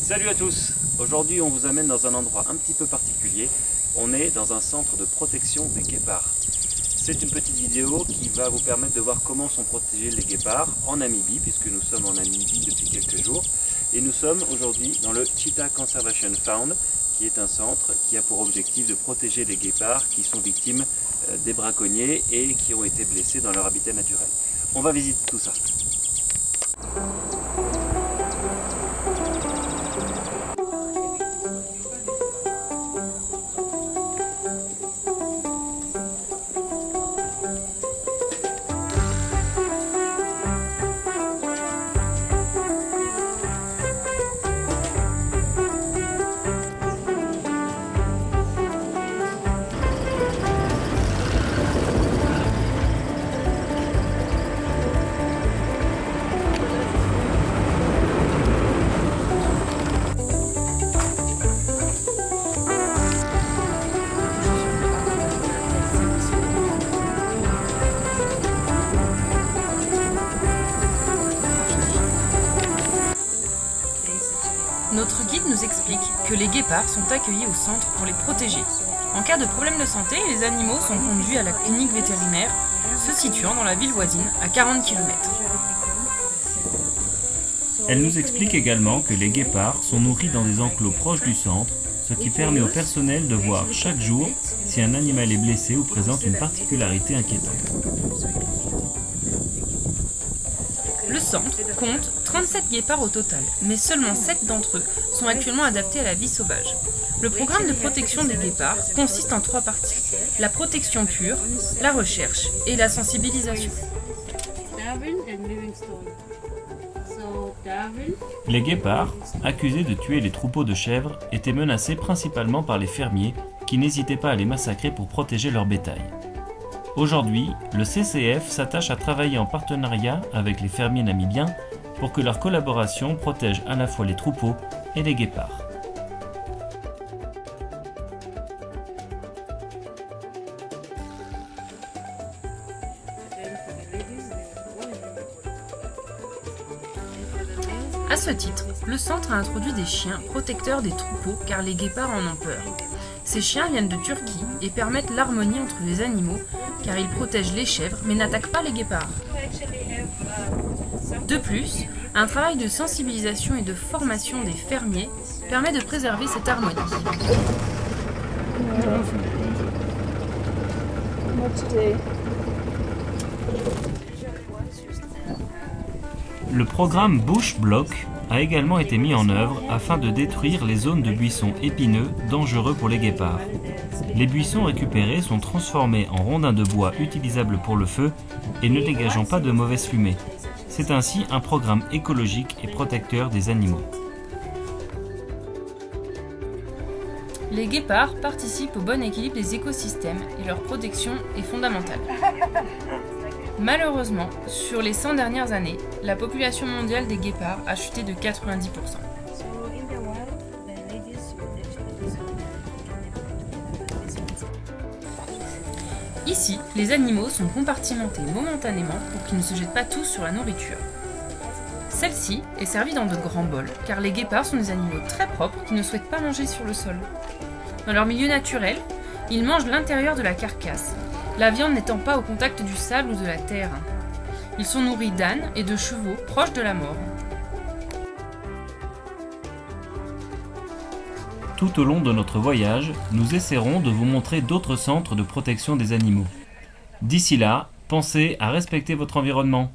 Salut à tous! Aujourd'hui on vous amène dans un endroit un petit peu particulier. On est dans un centre de protection des guépards. C'est une petite vidéo qui va vous permettre de voir comment sont protégés les guépards en Namibie, puisque nous sommes en Namibie depuis quelques jours. Et nous sommes aujourd'hui dans le Cheetah Conservation Fund, qui est un centre qui a pour objectif de protéger les guépards qui sont victimes des braconniers et qui ont été blessés dans leur habitat naturel. On va visiter tout ça. Notre guide nous explique que les guépards sont accueillis au centre pour les protéger. En cas de problème de santé, les animaux sont conduits à la clinique vétérinaire se situant dans la ville voisine à 40 km. Elle nous explique également que les guépards sont nourris dans des enclos proches du centre, ce qui permet au personnel de voir chaque jour si un animal est blessé ou présente une particularité inquiétante. Le centre compte 37 guépards au total, mais seulement 7 d'entre eux sont actuellement adaptés à la vie sauvage. Le programme de protection des guépards consiste en 3 parties: la protection pure, la recherche et la sensibilisation. Les guépards, accusés de tuer les troupeaux de chèvres, étaient menacés principalement par les fermiers qui n'hésitaient pas à les massacrer pour protéger leur bétail. Aujourd'hui, le CCF s'attache à travailler en partenariat avec les fermiers namibiens pour que leur collaboration protège à la fois les troupeaux et les guépards. À ce titre, le centre a introduit des chiens protecteurs des troupeaux car les guépards en ont peur. Ces chiens viennent de Turquie et permettent l'harmonie entre les animaux car ils protègent les chèvres mais n'attaquent pas les guépards. De plus, un travail de sensibilisation et de formation des fermiers permet de préserver cette harmonie. Le programme Bush Block a également été mis en œuvre afin de détruire les zones de buissons épineux dangereux pour les guépards. Les buissons récupérés sont transformés en rondins de bois utilisables pour le feu et ne dégageant pas de mauvaise fumée. C'est ainsi un programme écologique et protecteur des animaux. Les guépards participent au bon équilibre des écosystèmes et leur protection est fondamentale. Malheureusement, sur les 100 dernières années, la population mondiale des guépards a chuté de 90%. Ici, les animaux sont compartimentés momentanément pour qu'ils ne se jettent pas tous sur la nourriture. Celle-ci est servie dans de grands bols, car les guépards sont des animaux très propres qui ne souhaitent pas manger sur le sol. Dans leur milieu naturel, ils mangent l'intérieur de la carcasse, la viande n'étant pas au contact du sable ou de la terre. Ils sont nourris d'ânes et de chevaux proches de la mort. Tout au long de notre voyage, nous essaierons de vous montrer d'autres centres de protection des animaux. D'ici là, pensez à respecter votre environnement.